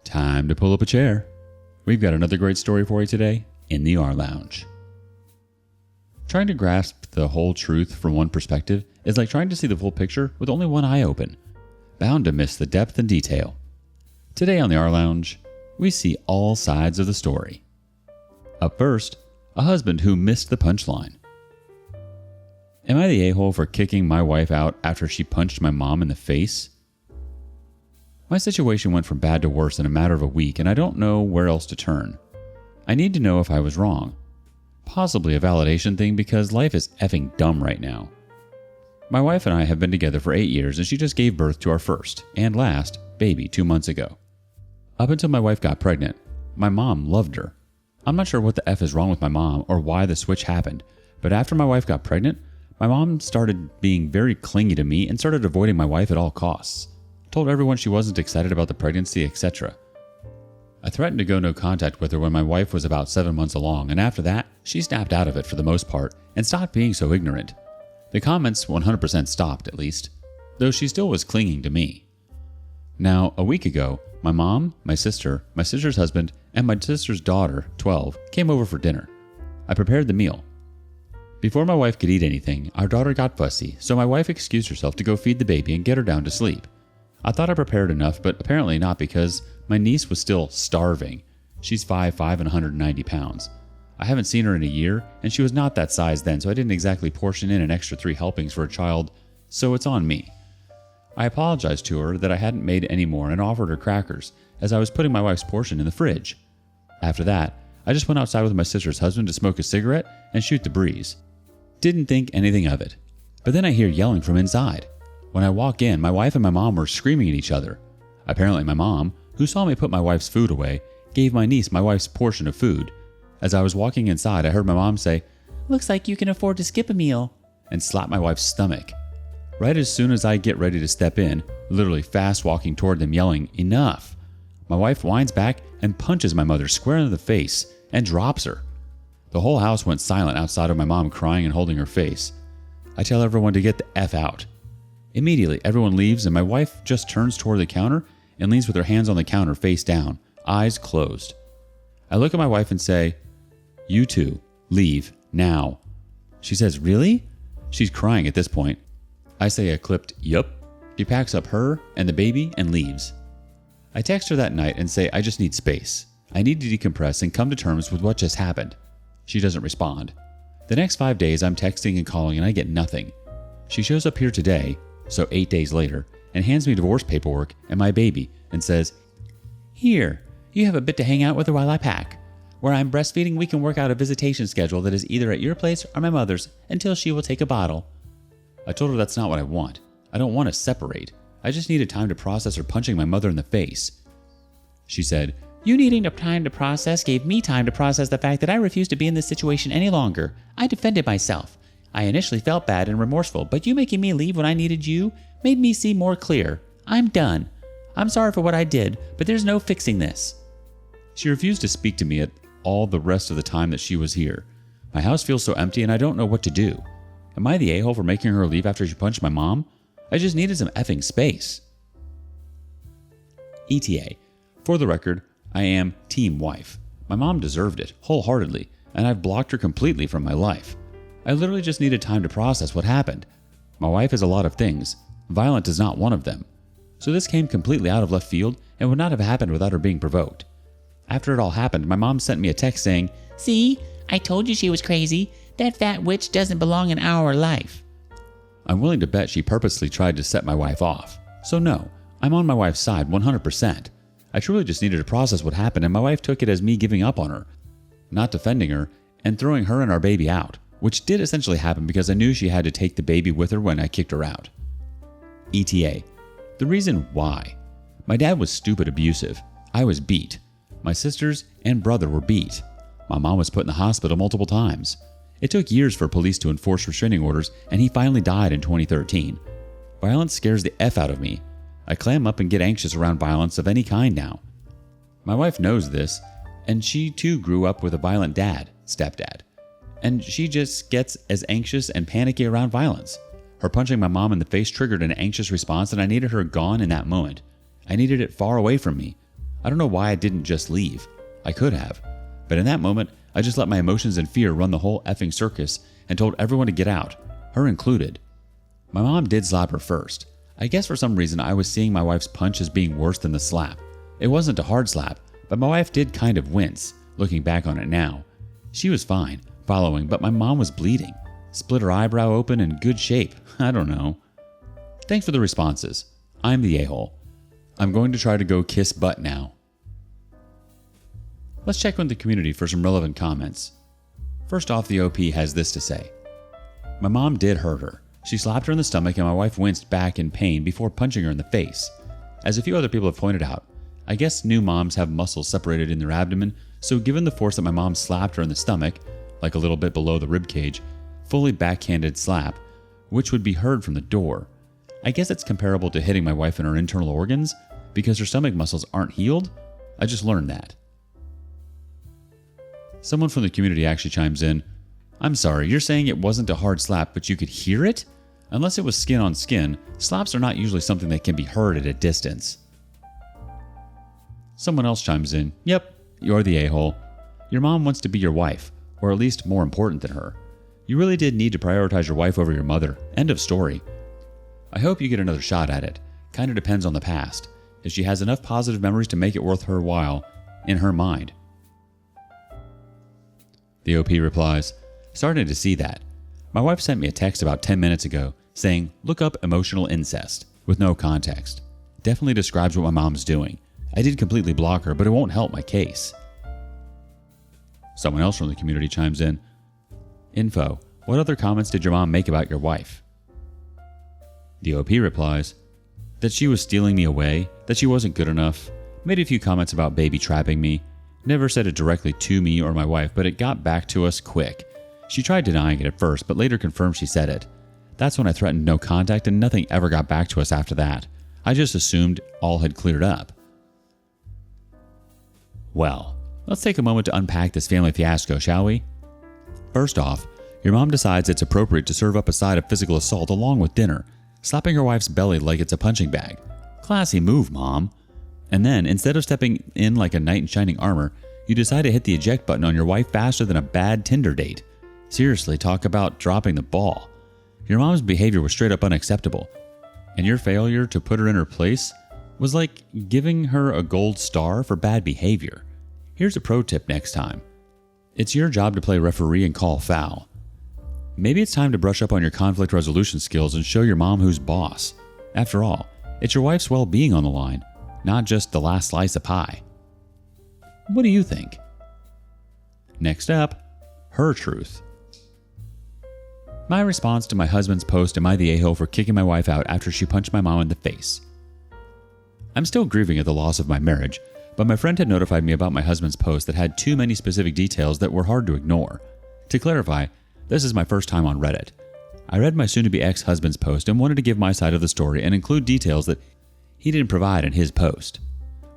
Time to pull up a chair. We've got another great story for you today in the rLounge. Trying to grasp the whole truth from one perspective is like trying to see the full picture with only one eye open, bound to miss the depth and detail. Today on the rLounge, we see all sides of the story. Up first, a husband who missed the punchline. Am I the a-hole for kicking my wife out after she punched my mom in the face? My situation went from bad to worse in a matter of a week, and I don't know where else to turn. I need to know if I was wrong. Possibly a validation thing because life is effing dumb right now. My wife and I have been together for 8 years, and she just gave birth to our first and last baby 2 months ago. Up until my wife got pregnant, my mom loved her. I'm not sure what the F is wrong with my mom or why the switch happened, but after my wife got pregnant, my mom started being very clingy to me and started avoiding my wife at all costs. Told everyone she wasn't excited about the pregnancy, etc. I threatened to go no contact with her when my wife was about 7 months along, and after that, she snapped out of it for the most part and stopped being so ignorant. The comments 100% stopped, at least, though she still was clinging to me. Now, a week ago, my mom, my sister's husband, and my sister's daughter, 12, came over for dinner. I prepared the meal. Before my wife could eat anything, our daughter got fussy, so my wife excused herself to go feed the baby and get her down to sleep. I thought I prepared enough, but apparently not because my niece was still starving. She's 5'5" and 190 pounds. I haven't seen her in a year, and she was not that size then, so I didn't exactly portion in an extra 3 helpings for a child, so it's on me. I apologized to her that I hadn't made any more and offered her crackers, as I was putting my wife's portion in the fridge. After that, I just went outside with my sister's husband to smoke a cigarette and shoot the breeze. Didn't think anything of it. But then I hear yelling from inside. When I walk in, my wife and my mom were screaming at each other. Apparently my mom, who saw me put my wife's food away, gave my niece my wife's portion of food. As I was walking inside, I heard my mom say, "Looks like you can afford to skip a meal," and slap my wife's stomach. Right as soon as I get ready to step in, literally fast walking toward them yelling, "Enough!" my wife whines back and punches my mother square in the face and drops her. The whole house went silent outside of my mom crying and holding her face. I tell everyone to get the F out. Immediately, everyone leaves and my wife just turns toward the counter and leans with her hands on the counter face down, eyes closed. I look at my wife and say, "You two, leave, now." She says, "Really?" She's crying at this point. I say a clipped, "Yup." She packs up her and the baby and leaves. I text her that night and say I just need space. I need to decompress and come to terms with what just happened. She doesn't respond. The next 5 days I'm texting and calling and I get nothing. She shows up here today, so 8 days later, and hands me divorce paperwork and my baby and says, "Here, you have a bit to hang out with her while I pack. Where I'm breastfeeding, we can work out a visitation schedule that is either at your place or my mother's until she will take a bottle." I told her that's not what I want. I don't want to separate. I just needed time to process her punching my mother in the face. She said, "You needing time to process gave me time to process the fact that I refused to be in this situation any longer. I defended myself. I initially felt bad and remorseful, but you making me leave when I needed you made me see more clear. I'm done. I'm sorry for what I did, but there's no fixing this." She refused to speak to me at all the rest of the time that she was here. My house feels so empty and I don't know what to do. Am I the a-hole for making her leave after she punched my mom? I just needed some effing space. ETA. For the record, I am team wife. My mom deserved it, wholeheartedly, and I've blocked her completely from my life. I literally just needed time to process what happened. My wife is a lot of things. Violent is not one of them. So this came completely out of left field and would not have happened without her being provoked. After it all happened, my mom sent me a text saying, "See, I told you she was crazy. That fat witch doesn't belong in our life." I'm willing to bet she purposely tried to set my wife off. So no, I'm on my wife's side 100%. I truly just needed to process what happened and my wife took it as me giving up on her, not defending her, and throwing her and our baby out, which did essentially happen because I knew she had to take the baby with her when I kicked her out. ETA. The reason why. My dad was stupid abusive. I was beat. My sisters and brother were beat. My mom was put in the hospital multiple times. It took years for police to enforce restraining orders, and he finally died in 2013. Violence scares the F out of me. I clam up and get anxious around violence of any kind now. My wife knows this, and she too grew up with a violent dad, stepdad. And she just gets as anxious and panicky around violence. Her punching my mom in the face triggered an anxious response, and I needed her gone in that moment. I needed it far away from me. I don't know why I didn't just leave. I could have. But in that moment, I just let my emotions and fear run the whole effing circus and told everyone to get out, her included. My mom did slap her first. I guess for some reason I was seeing my wife's punch as being worse than the slap. It wasn't a hard slap, but my wife did kind of wince, looking back on it now. She was fine, following, but my mom was bleeding. Split her eyebrow open in good shape. I don't know. Thanks for the responses. I'm the a-hole. I'm going to try to go kiss butt now. Let's check with the community for some relevant comments. First off, the OP has this to say. My mom did hurt her. She slapped her in the stomach and my wife winced back in pain before punching her in the face. As a few other people have pointed out, I guess new moms have muscles separated in their abdomen, so given the force that my mom slapped her in the stomach, like a little bit below the rib cage, fully backhanded slap, which would be heard from the door. I guess it's comparable to hitting my wife in her internal organs, because her stomach muscles aren't healed? I just learned that. Someone from the community actually chimes in, I'm sorry, you're saying it wasn't a hard slap, but you could hear it? Unless it was skin on skin, slaps are not usually something that can be heard at a distance. Someone else chimes in, yep, you're the a-hole. Your mom wants to be your wife, or at least more important than her. You really did need to prioritize your wife over your mother. End of story. I hope you get another shot at it. Kinda depends on the past. If she has enough positive memories to make it worth her while, in her mind. The OP replies, starting to see that. My wife sent me a text about 10 minutes ago saying, look up emotional incest, with no context. Definitely describes what my mom's doing. I did completely block her, but it won't help my case. Someone else from the community chimes in, info, what other comments did your mom make about your wife? The OP replies, that she was stealing me away, that she wasn't good enough, made a few comments about baby trapping me, never said it directly to me or my wife, but it got back to us quick. She tried denying it at first, but later confirmed she said it. That's when I threatened no contact and nothing ever got back to us after that. I just assumed all had cleared up. Well, let's take a moment to unpack this family fiasco, shall we? First off, your mom decides it's appropriate to serve up a side of physical assault along with dinner, slapping her wife's belly like it's a punching bag. Classy move, Mom. And then, instead of stepping in like a knight in shining armor, you decide to hit the eject button on your wife faster than a bad Tinder date. Seriously, talk about dropping the ball. Your mom's behavior was straight up unacceptable, and your failure to put her in her place was like giving her a gold star for bad behavior. Here's a pro tip next time. It's your job to play referee and call foul. Maybe it's time to brush up on your conflict resolution skills and show your mom who's boss. After all, it's your wife's well-being on the line, not just the last slice of pie. What do you think? Next up, her truth. My response to my husband's post, am I the a-hole for kicking my wife out after she punched my mom in the face? I'm still grieving at the loss of my marriage, but my friend had notified me about my husband's post that had too many specific details that were hard to ignore. To clarify, this is my first time on Reddit. I read my soon-to-be ex-husband's post and wanted to give my side of the story and include details that he didn't provide in his post.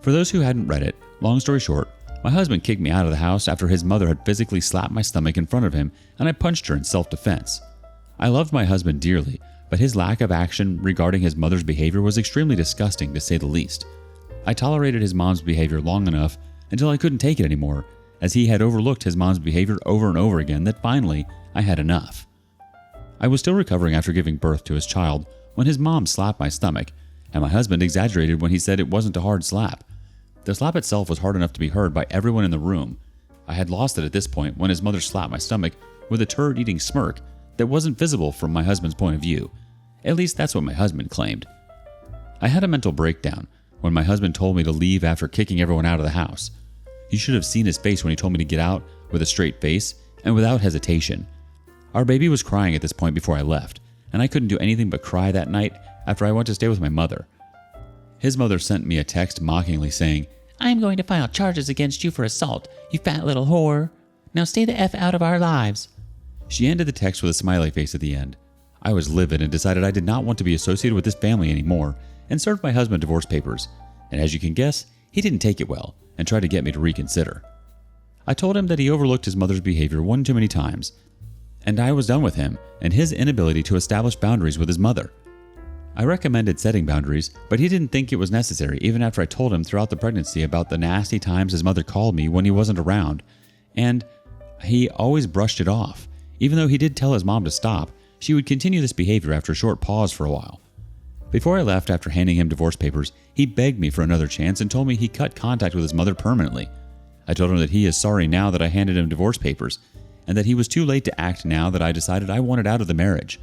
For those who hadn't read it, long story short, my husband kicked me out of the house after his mother had physically slapped my stomach in front of him and I punched her in self-defense. I loved my husband dearly, but his lack of action regarding his mother's behavior was extremely disgusting to say the least. I tolerated his mom's behavior long enough until I couldn't take it anymore, as he had overlooked his mom's behavior over and over again that finally I had enough. I was still recovering after giving birth to his child when his mom slapped my stomach, and my husband exaggerated when he said it wasn't a hard slap. The slap itself was hard enough to be heard by everyone in the room. I had lost it at this point when his mother slapped my stomach with a turd-eating smirk that wasn't visible from my husband's point of view. At least that's what my husband claimed. I had a mental breakdown when my husband told me to leave after kicking everyone out of the house. You should have seen his face when he told me to get out with a straight face and without hesitation. Our baby was crying at this point before I left, and I couldn't do anything but cry that night after I went to stay with my mother. His mother sent me a text mockingly saying, I'm going to file charges against you for assault, you fat little whore. Now stay the F out of our lives. She ended the text with a smiley face at the end. I was livid and decided I did not want to be associated with this family anymore and served my husband divorce papers. And as you can guess, he didn't take it well and tried to get me to reconsider. I told him that he overlooked his mother's behavior one too many times, and I was done with him and his inability to establish boundaries with his mother. I recommended setting boundaries, but he didn't think it was necessary even after I told him throughout the pregnancy about the nasty times his mother called me when he wasn't around, and he always brushed it off. Even though he did tell his mom to stop, she would continue this behavior after a short pause for a while. Before I left after handing him divorce papers, he begged me for another chance and told me he cut contact with his mother permanently. I told him that he is sorry now that I handed him divorce papers, and that he was too late to act now that I decided I wanted out of the marriage.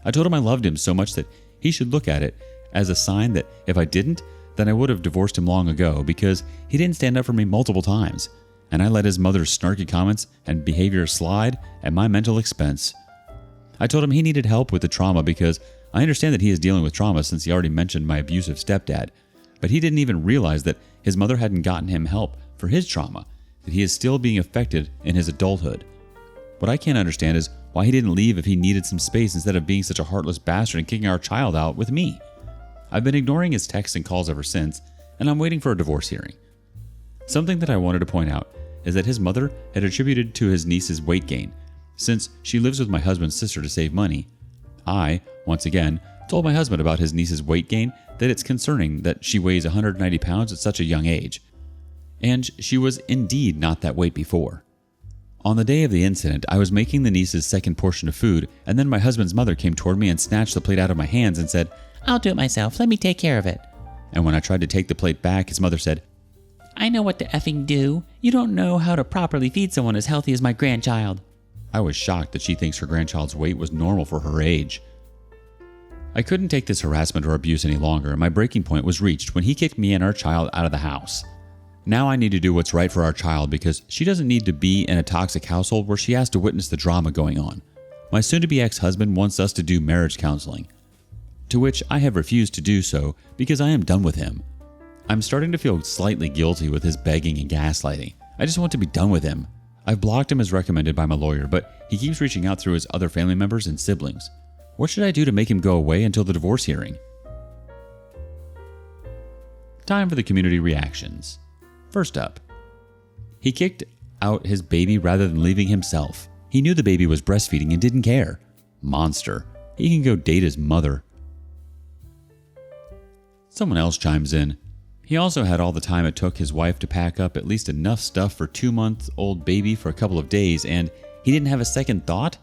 I told him I loved him so much that he should look at it as a sign that if I didn't, then I would have divorced him long ago because he didn't stand up for me multiple times, and I let his mother's snarky comments and behavior slide at my mental expense. I told him he needed help with the trauma because I understand that he is dealing with trauma since he already mentioned my abusive stepdad, but he didn't even realize that his mother hadn't gotten him help for his trauma, that he is still being affected in his adulthood. What I can't understand is why he didn't leave if he needed some space instead of being such a heartless bastard and kicking our child out with me. I've been ignoring his texts and calls ever since, and I'm waiting for a divorce hearing. Something that I wanted to point out is that his mother had attributed to his niece's weight gain. Since she lives with my husband's sister to save money, I, once again, told my husband about his niece's weight gain, that it's concerning that she weighs 190 pounds at such a young age. And she was indeed not that weight before. On the day of the incident, I was making the niece's second portion of food, and then my husband's mother came toward me and snatched the plate out of my hands and said, "I'll do it myself, let me take care of it." And when I tried to take the plate back, his mother said, "I know what to effing do. You don't know how to properly feed someone as healthy as my grandchild." I was shocked that she thinks her grandchild's weight was normal for her age. I couldn't take this harassment or abuse any longer, and my breaking point was reached when he kicked me and our child out of the house. Now I need to do what's right for our child because she doesn't need to be in a toxic household where she has to witness the drama going on. My soon-to-be ex-husband wants us to do marriage counseling, to which I have refused to do so because I am done with him. I'm starting to feel slightly guilty with his begging and gaslighting. I just want to be done with him. I've blocked him as recommended by my lawyer, but he keeps reaching out through his other family members and siblings. What should I do to make him go away until the divorce hearing? Time for the community reactions. First up, he kicked out his baby rather than leaving himself. He knew the baby was breastfeeding and didn't care. Monster. He can go date his mother. Someone else chimes in. He also had all the time it took his wife to pack up at least enough stuff for 2-month-old baby for a couple of days, and he didn't have a second thought?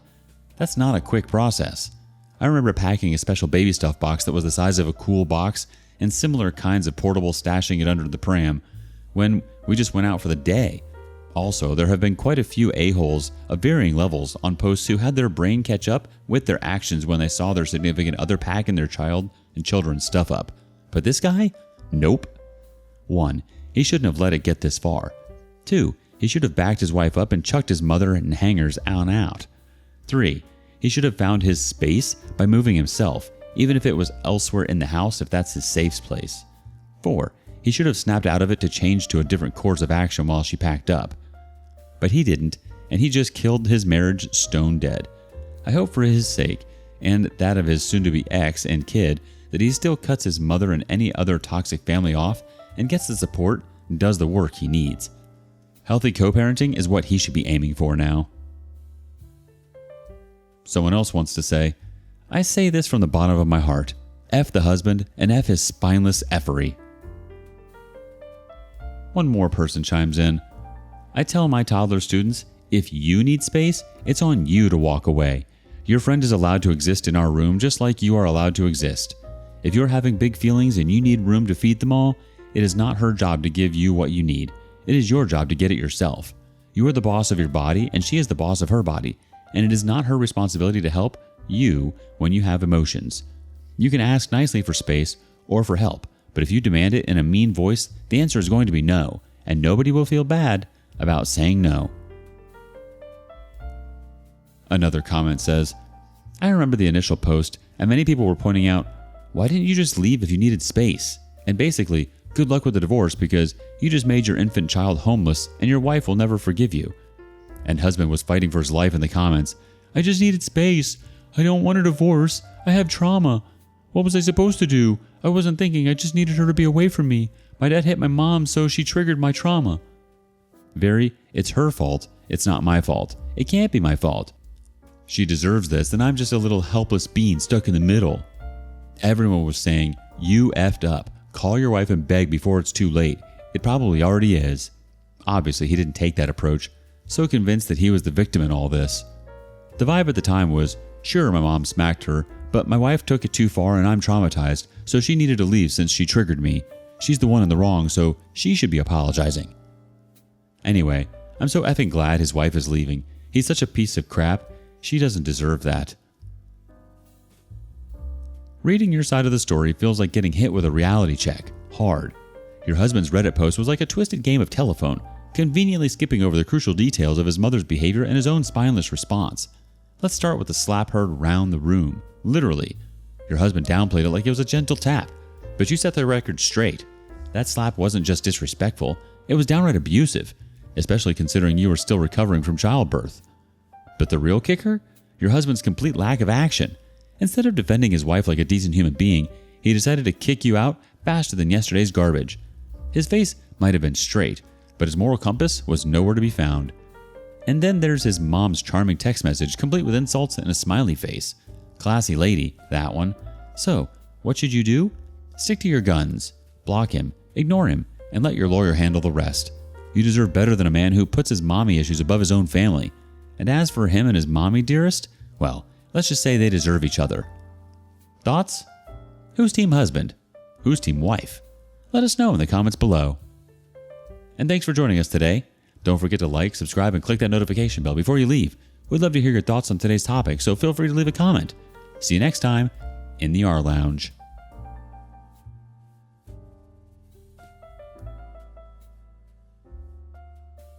That's not a quick process. I remember packing a special baby stuff box that was the size of a cool box and similar kinds of portable stashing it under the pram when we just went out for the day. Also, there have been quite a few a-holes of varying levels on posts who had their brain catch up with their actions when they saw their significant other packing their child and children's stuff up. But this guy? Nope. 1. He shouldn't have let it get this far. 2. He should have backed his wife up and chucked his mother in hangers on out. 3. He should have found his space by moving himself, even if it was elsewhere in the house if that's his safe place. 4. He should have snapped out of it to change to a different course of action while she packed up. But he didn't, and he just killed his marriage stone dead. I hope for his sake, and that of his soon-to-be ex and kid, that he still cuts his mother and any other toxic family off and gets the support and does the work he needs. Healthy co-parenting is what he should be aiming for now. Someone else wants to say, I say this from the bottom of my heart. F the husband and F his spineless effery. One more person chimes in. I tell my toddler students, if you need space, it's on you to walk away. Your friend is allowed to exist in our room just like you are allowed to exist. If you're having big feelings and you need room to feed them all, it is not her job to give you what you need. It is your job to get it yourself. You are the boss of your body and she is the boss of her body, and it is not her responsibility to help you when you have emotions. You can ask nicely for space or for help, but if you demand it in a mean voice, the answer is going to be no, and nobody will feel bad about saying no. Another comment says, I remember the initial post, and many people were pointing out, why didn't you just leave if you needed space? And basically, good luck with the divorce because you just made your infant child homeless and your wife will never forgive you. And husband was fighting for his life in the comments. I just needed space. I don't want a divorce. I have trauma. What was I supposed to do? I wasn't thinking. I just needed her to be away from me. My dad hit my mom, so she triggered my trauma. It's her fault. It's not my fault. It can't be my fault. She deserves this, and I'm just a little helpless bean stuck in the middle. Everyone was saying, "You effed up. Call your wife and beg before it's too late. It probably already is." Obviously, he didn't take that approach, so convinced that he was the victim in all this. The vibe at the time was, sure, my mom smacked her, but my wife took it too far and I'm traumatized, so she needed to leave since she triggered me. She's the one in the wrong, so she should be apologizing. Anyway, I'm so effing glad his wife is leaving. He's such a piece of crap. She doesn't deserve that. Reading your side of the story feels like getting hit with a reality check. Hard. Your husband's Reddit post was like a twisted game of telephone, conveniently skipping over the crucial details of his mother's behavior and his own spineless response. Let's start with the slap heard round the room. Literally. Your husband downplayed it like it was a gentle tap, but you set the record straight. That slap wasn't just disrespectful, it was downright abusive, especially considering you were still recovering from childbirth. But the real kicker? Your husband's complete lack of action. Instead of defending his wife like a decent human being, he decided to kick you out faster than yesterday's garbage. His face might have been straight, but his moral compass was nowhere to be found. And then there's his mom's charming text message, complete with insults and a smiley face. Classy lady, that one. So, what should you do? Stick to your guns. Block him, ignore him, and let your lawyer handle the rest. You deserve better than a man who puts his mommy issues above his own family. And as for him and his mommy dearest, well, let's just say they deserve each other. Thoughts? Who's team husband? Who's team wife? Let us know in the comments below. And thanks for joining us today. Don't forget to like, subscribe, and click that notification bell before you leave. We'd love to hear your thoughts on today's topic, so feel free to leave a comment. See you next time in the rLounge.